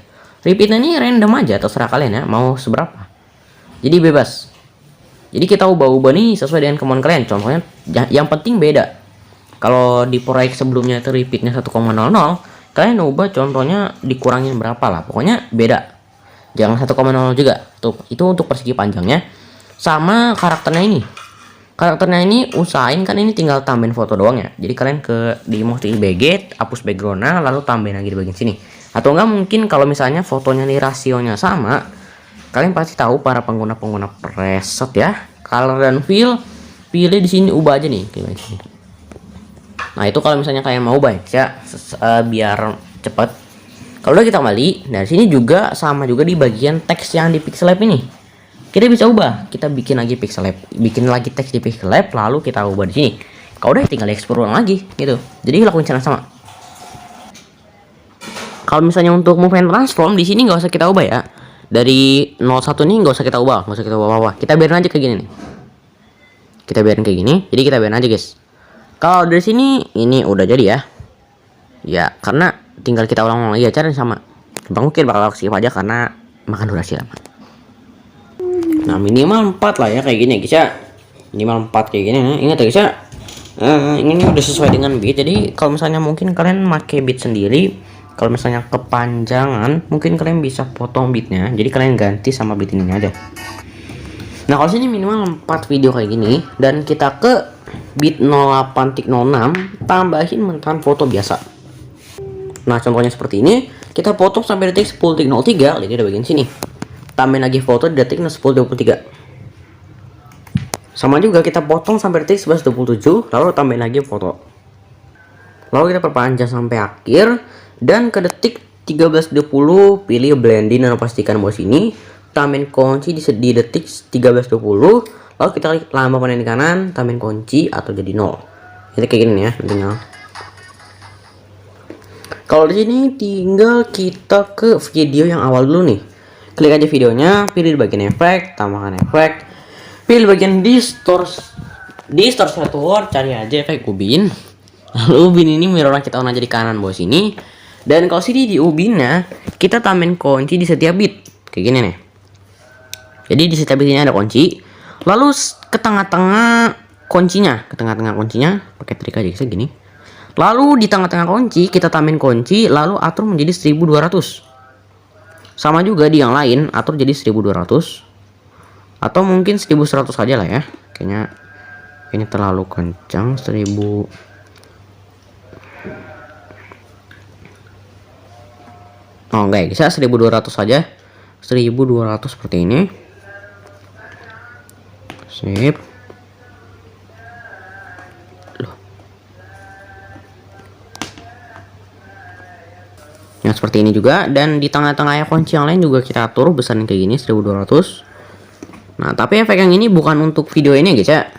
Repeatnya ini random aja, terserah kalian ya mau seberapa. Jadi bebas. Jadi kita ubah-ubah nih sesuai dengan kemauan kalian. Contohnya yang penting beda. Kalau di proyek sebelumnya itu repeatnya 1,00, kalian ubah contohnya dikurangin berapa lah, pokoknya beda. Jangan 1,0 juga. Tuh, itu untuk persegi panjangnya. Sama karakternya ini. Karakternya ini usahain kan ini tinggal tambahin foto doang ya. Jadi kalian di mouse BG, hapus backgroundnya, lalu tambahin lagi di bagian sini. Atau enggak mungkin kalau misalnya fotonya nih rasionya sama, kalian pasti tahu para pengguna preset ya. Color dan fill, pilih di sini ubah aja nih kayak gini. Nah, itu kalau misalnya kalian mau baik ya, biar cepat. Kalau udah kita kembali, dari sini juga sama juga di bagian teks yang di pixel lab ini. kita bisa ubah. Kita bikin lagi pixel lab, bikin lagi teks di pixel lab, lalu kita ubah di sini. Kalau udah tinggal ekspor ulang lagi gitu. Jadi lakuin cara sama. Kalau misalnya untuk move and transform di sini nggak usah kita ubah ya. Dari 01 nih nggak usah kita ubah, nggak usah kita ubah apa. Kita biarin aja kayak gini nih. Kita biarin kayak gini. Jadi kita biarin aja guys. Kalau dari sini ini udah jadi ya. Ya karena tinggal kita ulang lagi ya cara sama. Bang mungkin bakal skip aja karena makan durasi lama. Nah minimal 4 lah ya kayak gini guys ya. Minimal 4 kayak gini. Ingat ya guys ya. Ini udah sesuai dengan beat. Jadi kalau misalnya mungkin kalian pakai beat sendiri, kalau misalnya kepanjangan mungkin kalian bisa potong beatnya. Jadi kalian ganti sama beat ini aja. Nah kalau sini minimal 4 video kayak gini dan kita ke beat 08.06 tambahin mentahan foto biasa. Nah contohnya seperti ini, kita potong sampai detik 10.03, lihat di bagian sini. Tambahin lagi foto di detik 10.23. Sama juga kita potong sampai detik 11.27, lalu tambahin lagi foto. Lalu kita perpanjang sampai akhir dan ke detik 13.20 pilih blending dan pastikan bawah sini. Tambahin kunci di detik 13.20, lalu kita klik lambang panel di kanan, tambahin kunci atau jadi 0. Jadi kayak gini ya nantinya. Kalau di sini tinggal kita ke video yang awal dulu nih. Klik aja videonya, pilih di bagian efek, tambahkan efek. Pilih bagian distortion tool, cari aja efek ubin. Lalu ubin ini mirror kita aja di kanan bawah sini. Dan kalau sini di ubinnya kita tambahin kunci di setiap bit. Kayak gini nih. Jadi di setiap bit ini ada kunci. Lalu ke tengah-tengah kuncinya, pakai trik aja gini. Lalu di tengah-tengah kunci kita tambahin kunci, lalu atur menjadi 1200. Sama juga di yang lain atur jadi 1200. Atau mungkin 1100 aja lah ya. Kayaknya ini terlalu kencang 1000. Oh enggak ya, bisa 1200 saja. 1200 seperti ini. Sip. Nah seperti ini juga, dan di tengah-tengahnya kunci yang lain juga kita atur besaran kayak gini 1200. Nah tapi efek yang ini bukan untuk video ini guys ya.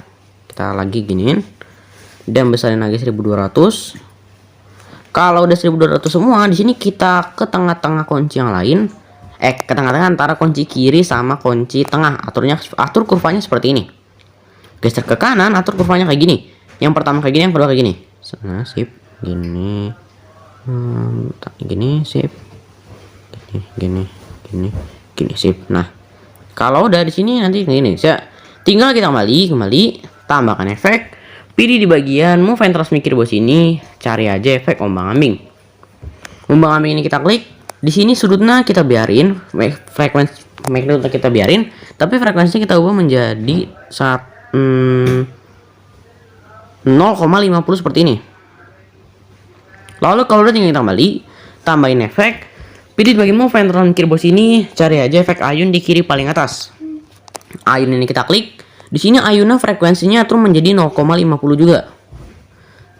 Kita lagi giniin dan besarin lagi 1200. Kalau udah 1200 semua, di sini kita ke tengah-tengah kunci yang lain, ke tengah-tengah antara kunci kiri sama kunci tengah. Atur kurvanya seperti ini. Geser ke kanan, atur kurvanya kayak gini. Yang pertama kayak gini, yang kedua kayak gini. Nah, sip, gini. Gini sip, gini sip. Nah kalau udah di sini nanti gini ya, tinggal kita kembali tambahkan efek, pilih di bagian move and transmikir bawah sini, cari aja efek ombang ambing ini kita klik. Di sini sudutnya kita biarin, frekuensi magnitude kita biarin, tapi frekuensinya kita ubah menjadi 0,50 seperti ini. Lalu kalau udah tinggal kita kembali, tambahin efek, pilih di bagian move and transmikir bawah sini, cari aja efek ayun di kiri paling atas. Ayun ini kita klik. Di sini ayunnya frekuensinya atur menjadi 0,50 juga.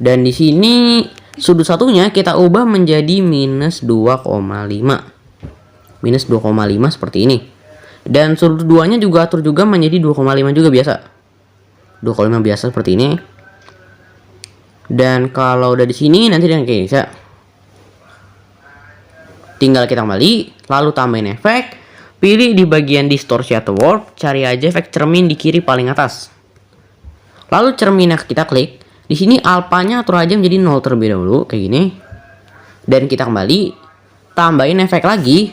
Dan di sini sudut satunya kita ubah menjadi minus 2,5. Minus 2,5 seperti ini. Dan sudut duanya juga atur juga menjadi 2,5 juga biasa. 2,5 biasa seperti ini. Dan kalau udah di sini nanti dengan kayak bisa. Tinggal kita kembali, lalu tambahin efek, pilih di bagian distorsi atau warp, cari aja efek cermin di kiri paling atas. Lalu cerminnya kita klik. Di sini alpanya atur aja menjadi 0 terlebih dahulu kayak gini. Dan kita kembali, tambahin efek lagi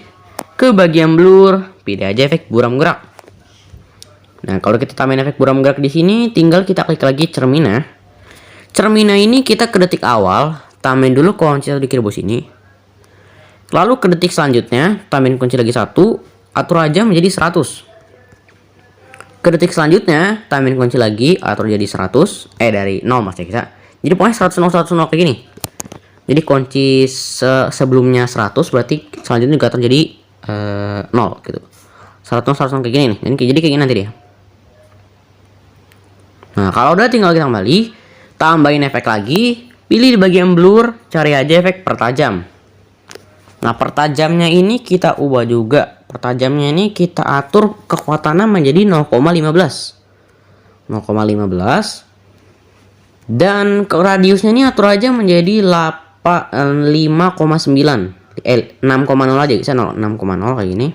ke bagian blur, pilih aja efek buram gerak. Nah, kalau kita tambahin efek buram gerak di sini, tinggal kita klik lagi cerminnya. Cerminnya ini kita ke detik awal, tambahin dulu kunci di kiri bawah sini. Lalu ke detik selanjutnya, tambahin kunci lagi 1, atur aja menjadi 100. Ke detik selanjutnya, tambahin kunci lagi, atur jadi 100, dari 0 mas ya kita. Jadi pokoknya 100 0 kayak gini. Jadi kunci sebelumnya 100 berarti selanjutnya juga atur jadi 0 gitu. 100 kayak gini nih. Jadi kayak gini nanti dia. Nah, kalau udah tinggal kita kembali, tambahin efek lagi, pilih di bagian blur, cari aja efek pertajam. Nah pertajamnya ini kita ubah juga Pertajamnya ini kita atur kekuatannya menjadi 0,15. 0,15. Dan ke radiusnya ini atur aja menjadi 5,9. 6,0 aja, bisa 6,0 kayak gini.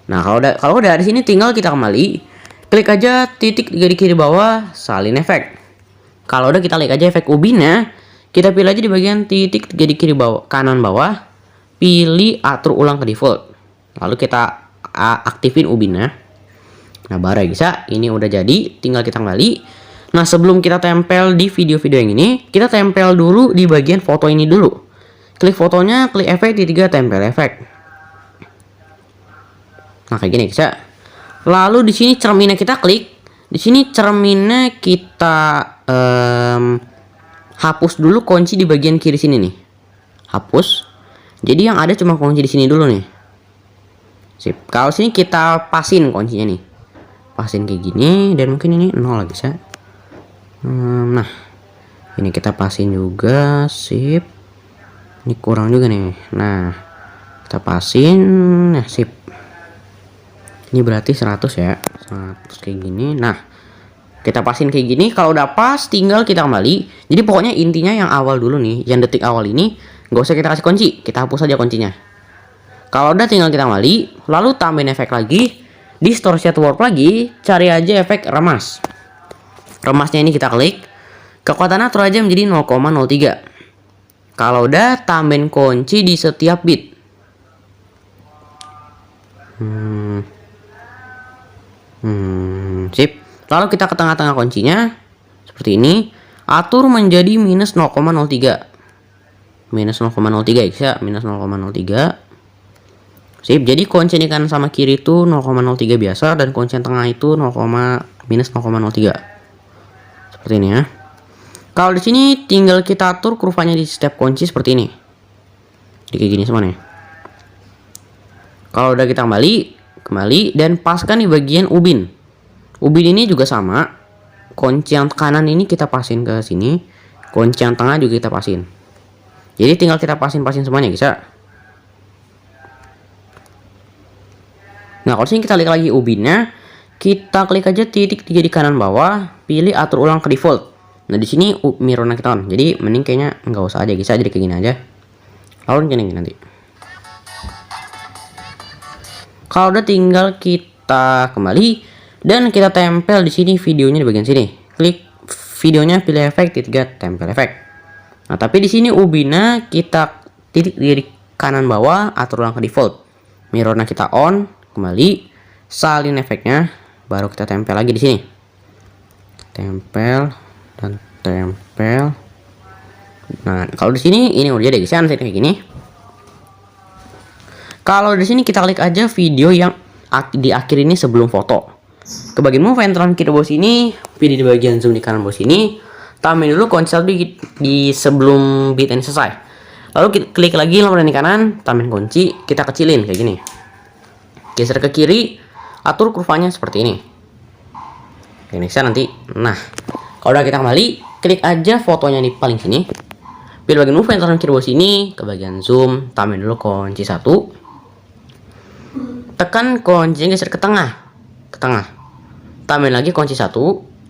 Nah, kalau udah di sini tinggal kita kembali, klik aja titik 3 di kiri bawah, salin efek. Kalau udah kita klik aja efek ubinnya, kita pilih aja di bagian titik 3 di kiri bawah, kanan bawah, pilih atur ulang ke default. Lalu kita aktifin ubinnya. Nah, baru ya bisa, ini udah jadi, tinggal kita kembali. Nah, sebelum kita tempel di video-video yang ini, kita tempel dulu di bagian foto ini dulu. Klik fotonya, klik efek di 3, tempel efek. Nah, kayak gini bisa. Lalu di sini cerminnya kita klik. Di sini cerminnya kita hapus dulu kunci di bagian kiri sini nih. Hapus. Jadi yang ada cuma kunci di sini dulu nih. Sip. Kalau sini kita pasin kuncinya nih. Pasin kayak gini dan mungkin ini 0 bisa. Nah, ini kita pasin juga. Sip. Ini kurang juga nih. Nah, kita pasin. Nah, sip. Ini berarti 100 ya. 100 kayak gini. Nah, kita pasin kayak gini. Kalau udah pas, tinggal kita kembali. Jadi pokoknya intinya yang awal dulu nih, yang detik awal ini nggak usah kita kasih kunci, kita hapus aja kuncinya. Kalau udah tinggal kita kembali, lalu tambahin efek lagi. Di store set warp lagi, cari aja efek remas. Remasnya ini kita klik. Kekuatannya atur aja menjadi 0,03. Kalau udah, tambahin kunci di setiap bit. Sip. Lalu kita ke tengah-tengah kuncinya seperti ini, atur menjadi minus 0,03. Minus 0,03 ya, minus 0,03. Sip. Jadi kunci ini kanan sama kiri itu 0,03 biasa dan kunci yang tengah itu minus 0,03. Seperti ini ya. Kalau di sini tinggal kita atur kurvanya di setiap kunci seperti ini. Jadi kayak gini semua nih. Kalau udah kita kembali dan paskan di bagian ubin. Ubin ini juga sama. Kunci yang kanan ini kita pasin ke sini. Kunci yang tengah juga kita pasin. Jadi tinggal kita pasin semuanya bisa. Nah, kalau sini kita klik lagi ubinnya, kita klik aja titik 3 di kanan bawah, pilih atur ulang ke default. Nah, di sini mirrornya kita on. Jadi mending kayaknya nggak usah aja, bisa jadi kayak gini aja. Lalu gini nanti. Kalau udah tinggal kita kembali dan kita tempel di sini videonya di bagian sini. Klik videonya, pilih efek titik 3, tempel efek. Nah, tapi di sini ubinnya kita titik di kanan bawah, atur ulang ke default. Mirrornya kita on, kembali, salin efeknya, baru kita tempel lagi di sini. Tempel dan tempel. Nah, kalau di sini ini udah jadi guys, kayak gini. Kalau di sini kita klik aja video yang di akhir ini sebelum foto. Ke bagian move and kiri bawah sini, pilih di bagian zoom di kanan bawah sini. Tambahin dulu kunci di sebelum bit ini selesai. Lalu klik lagi nomor di kanan, tambahin kunci, kita kecilin kayak gini. Geser ke kiri, atur kurvanya seperti ini. Ini bisa nanti. Nah, kalau udah kita kembali, klik aja fotonya di paling sini. Pilih bagian move and kiri bawah sini, ke bagian zoom, tambahin dulu kunci 1. Tekan kunci geser ke tengah. Tambahin lagi kunci 1,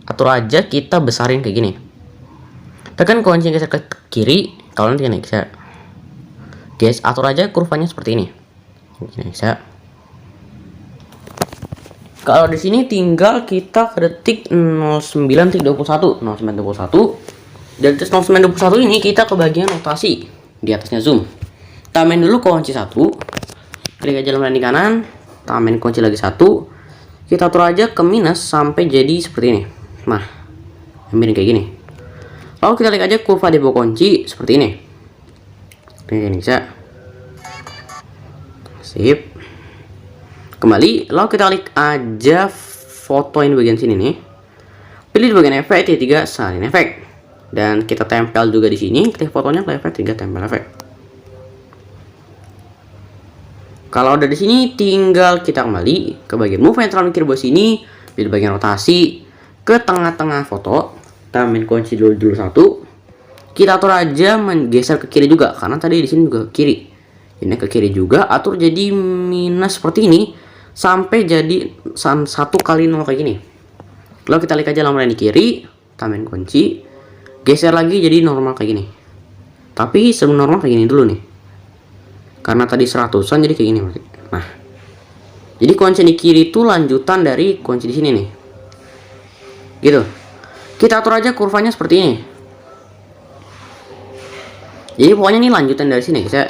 atur aja kita besarin kayak gini. Tekan kunci geser ke kiri, kalau nanti ini bisa. Guys, atur aja kurvanya seperti ini. Ini bisa. Kalau di sini tinggal kita ke detik 09.21, 09.21. Dan terus 09.21 ini kita ke bagian rotasi di atasnya zoom. Tambahin dulu kunci 1. Klik aja lembaran di kanan, tambahin kunci lagi 1. Kita atur aja ke minus sampai jadi seperti ini. Nah, ambilin kayak gini. Lalu kita klik aja kurva di bawah kunci seperti ini. Ini bisa. Sip. Kembali, lalu kita klik aja foto ini bagian sini nih. Pilih di bagian efek titik 3, salin efek. Dan kita tempel juga di sini, klik fotonya, klik efek 3, tempel efek. Kalau udah di sini tinggal kita kembali ke bagian move and kiri bawah sini, pilih bagian rotasi ke tengah-tengah foto, tambahin kunci dulu 1. Kita atur aja menggeser ke kiri juga karena tadi di sini juga kiri. Ini ke kiri juga, atur jadi minus seperti ini sampai jadi 1 kali 0 kayak gini. Lalu kita klik aja lamaran di kiri, tambahin kunci, geser lagi jadi normal kayak gini. Tapi sebelum normal kayak gini dulu nih, karena tadi 100-an jadi kayak gini. Nah, jadi kunci di kiri itu lanjutan dari kunci di sini nih, gitu. Kita atur aja kurvanya seperti ini. Jadi pokoknya ini lanjutan dari sini, guys ya.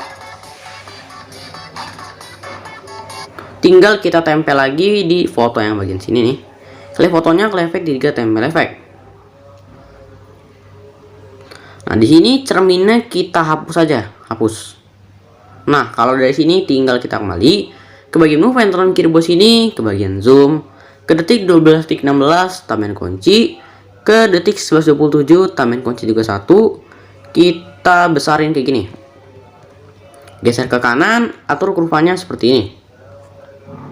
Tinggal kita tempel lagi di foto yang bagian sini nih. Klik fotonya, klik efek 3, tempel efek. Nah, di sini cerminnya kita hapus aja, hapus. Nah, kalau dari sini tinggal kita kembali ke bagian move enter kiri bawah sini, ke bagian zoom, ke detik 12:16 tambahin kunci, ke detik 11:27 tambahin kunci juga 1. Kita besarin kayak gini. Geser ke kanan, atur kurvanya seperti ini.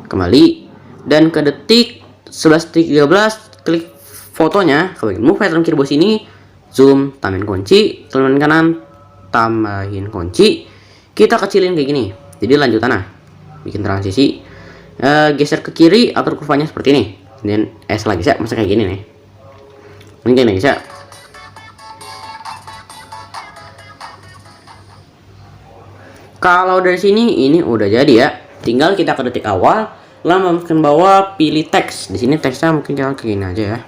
Kembali dan ke detik 11:13 klik fotonya, ke bagian move enter kiri bawah sini, zoom, tambahin kunci, klik kanan, tambahin kunci. Kita kecilin kayak gini, jadi lanjutan nah, bikin transisi, geser ke kiri, atur kurvanya seperti ini, dan S lagi ya, masa kayak gini nih, mungkin nih ya. Kalau dari sini ini udah jadi ya, tinggal kita ke detik awal, lalu masukkan bawah, pilih teks. Di sini teksnya mungkin kita kayak gini aja ya.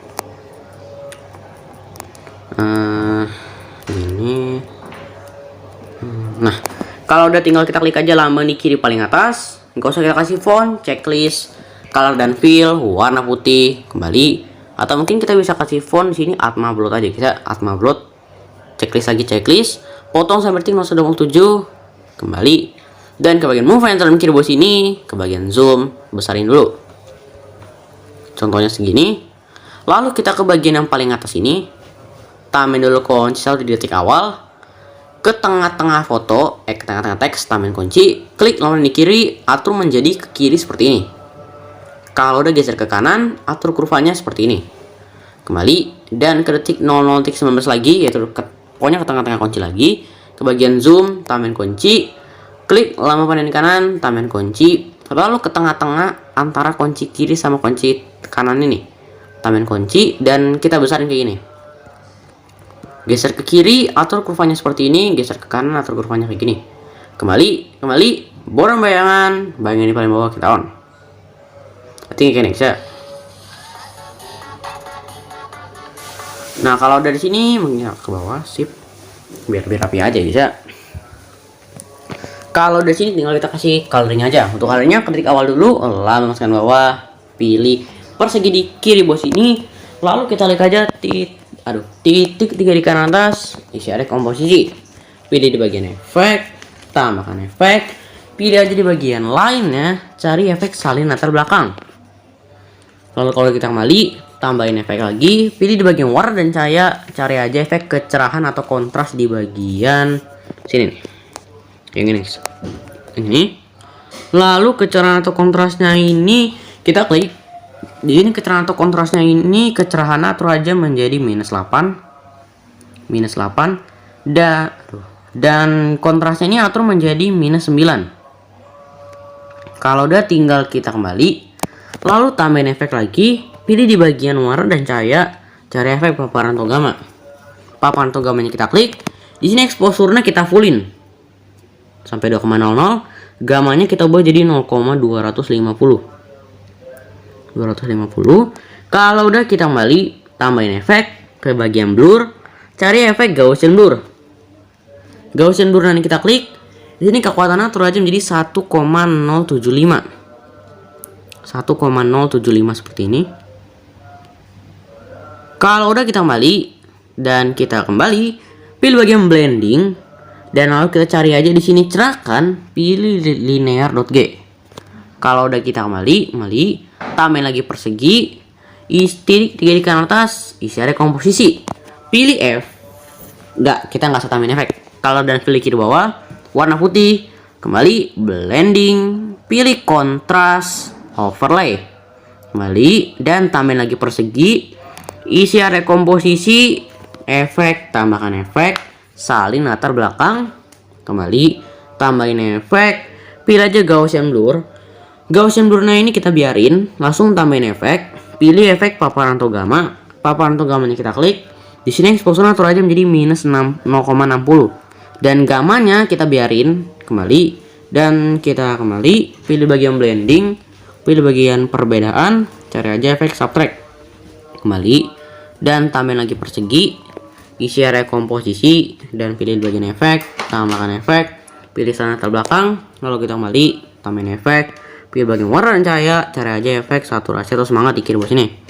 Ini, nah. Kalau udah tinggal kita klik aja lambang di kiri paling atas. Nggak usah kita kasih font, checklist, color dan fill, warna putih, kembali. Atau mungkin kita bisa kasih font di sini Atma Blood aja, kita Atma Blood. Checklist lagi checklist, potong sampai detik 0,27, kembali. Dan ke bagian move enter kiri bawah sini, ke bagian zoom, besarin dulu. Contohnya segini. Lalu kita ke bagian yang paling atas ini, tambahin dulu kunci di detik awal. Ke tengah-tengah foto, ke tengah-tengah teks, tambahin kunci, klik lamaran di kiri, atur menjadi ke kiri seperti ini. Kalau udah geser ke kanan, atur kurvanya seperti ini. Kembali dan ke detik 00:19 lagi, yaitu pokoknya ke tengah-tengah kunci lagi, ke bagian zoom, tambahin kunci, klik lamaran di kanan, tambahin kunci, lalu ke tengah-tengah antara kunci kiri sama kunci kanan ini, tambahin kunci, dan kita besarin kayak gini. Geser ke kiri, atur kurvanya seperti ini, geser ke kanan, atur kurvanya kayak gini. Kembali, borong bayangan ini paling bawah kita on. Tinggi kayak next ya. Nah, kalau dari sini mungkin ke bawah, sip. Biar rapi aja bisa. Kalau dari sini tinggal kita kasih coloring aja. Untuk colornya ketik awal dulu, lalu masukkan bawah, pilih persegi di kiri bawah sini, lalu kita klik aja titik 3 di kanan atas, isi area komposisi. Pilih di bagian efek, tambahkan efek. Pilih aja di bagian lainnya, cari efek salin latar belakang. Lalu kalau kita kembali, tambahin efek lagi. Pilih di bagian warna dan cahaya, cari aja efek kecerahan atau kontras di bagian sini nih. Yang ini. Lalu kecerahan atau kontrasnya ini kita klik. Di sini kecerahan atau kontrasnya ini, kecerahan atur aja menjadi -8, dan kontrasnya ini atur menjadi -9. Kalau udah tinggal kita kembali, lalu tambahin efek lagi, pilih di bagian warna dan cahaya, cari efek paparan atau gamma. Paparan atau gamanya kita klik. Di sini exposure-nya kita fullin sampai 2,00, gamanya kita ubah jadi 0,250. Kalau udah kita kembali, tambahin efek ke bagian blur, cari efek Gaussian blur. Gaussian blur nanti kita klik. Di sini kekuatannya atur aja menjadi 1,075. 1,075 seperti ini. Kalau udah kita kembali dan kita kembali, pilih bagian blending dan lalu kita cari aja di sini cerahkan, pilih linear.g. Kalau udah kita kembali, tambahin lagi persegi, titik 3 di kanan atas, isi area komposisi, pilih F. Kita nggak usah tambahin efek. Kalau dan pilih kiri bawah, warna putih, kembali blending, pilih kontras, overlay, kembali dan tambahin lagi persegi, isi area komposisi, efek, tambahkan efek, salin latar belakang, kembali tambahin efek, pilih aja Gaussian blur. Gaussian blurnya ini kita biarin, langsung tambahin efek, pilih efek paparan atau gamma. Paparan atau gamanya kita klik. Di sini exposure atur aja menjadi minus 0,60 dan gamanya kita biarin kembali dan kita kembali pilih bagian blending, pilih bagian perbedaan, cari aja efek subtract kembali dan tambahin lagi persegi, isi area komposisi dan pilih bagian efek, tambahkan efek, pilih sana latar belakang, lalu kita kembali tambahin efek, pilih bagian warna dan cahaya, cari aja efek saturasi atau semangat di kiri bawah sini.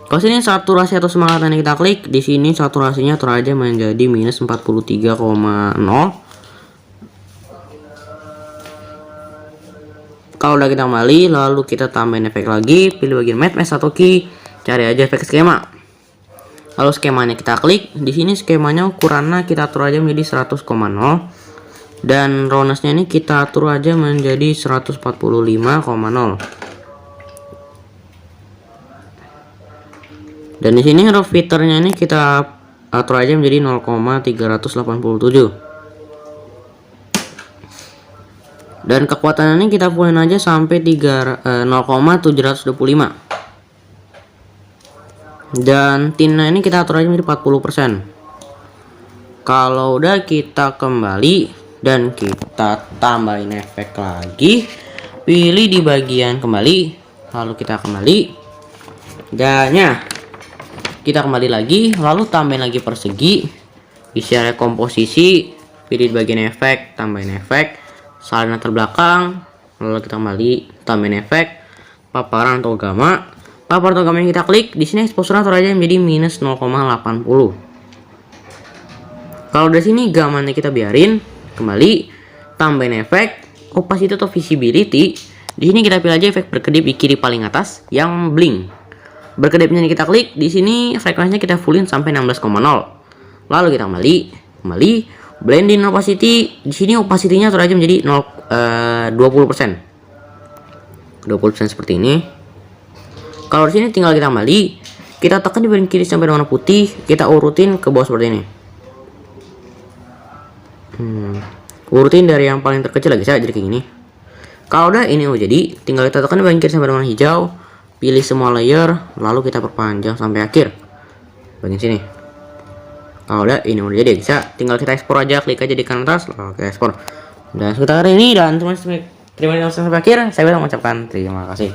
Kalau sini saturasi atau semangat ini kita klik, di sini saturasinya atur aja menjadi minus 43,0. Kalau udah kita kembali, lalu kita tambahin efek lagi, pilih bagian matte mesh atau key, cari aja efek skema. Lalu skemanya kita klik, di sini skemanya ukurannya kita atur aja menjadi 100,0 dan roughness-nya ini kita atur aja menjadi 145,0. Dan di sini rough filternya ini kita atur aja menjadi 0,387. Dan kekuatan ini kita pulin aja sampai 0,725. Dan tinnya ini kita atur aja menjadi 40%. Kalau udah kita kembali dan kita tambahin efek lagi, pilih di bagian kembali, lalu kita kembali dan ya kita kembali lagi, lalu tambahin lagi persegi, isi area komposisi, pilih di bagian efek, tambahin efek, salin latar belakang, lalu kita kembali tambahin efek, paparan atau gamma. Paparan atau gamma yang kita klik, di sini exposure atur aja menjadi minus 0,80. Kalau dari sini gammanya kita biarin, kembali tambahin efek, opacity atau visibility. Di sini kita pilih aja efek berkedip di kiri paling atas yang blink. Berkedipnya kita klik, di sini frekuensinya kita fullin sampai 16,0. Lalu kita kembali blending opacity. Di sini opacity-nya atur aja menjadi 20%. 20% seperti ini. Kalau di sini tinggal kita kembali, kita tekan di bagian kiri sampai warna putih, kita urutin ke bawah seperti ini. Urutin dari yang paling terkecil lagi saya jadi kayak gini. Kalau udah ini jadi, tinggal kita tekan di bagian kiri sampai warna hijau. Pilih semua layer, lalu kita perpanjang sampai akhir bagian sini. Kalau udah ini udah jadi, bisa tinggal kita ekspor aja, klik aja di kanan atas, lalu kita ekspor. Dan sekitar ini dan terima kasih sampai akhir. Saya mengucapkan terima kasih.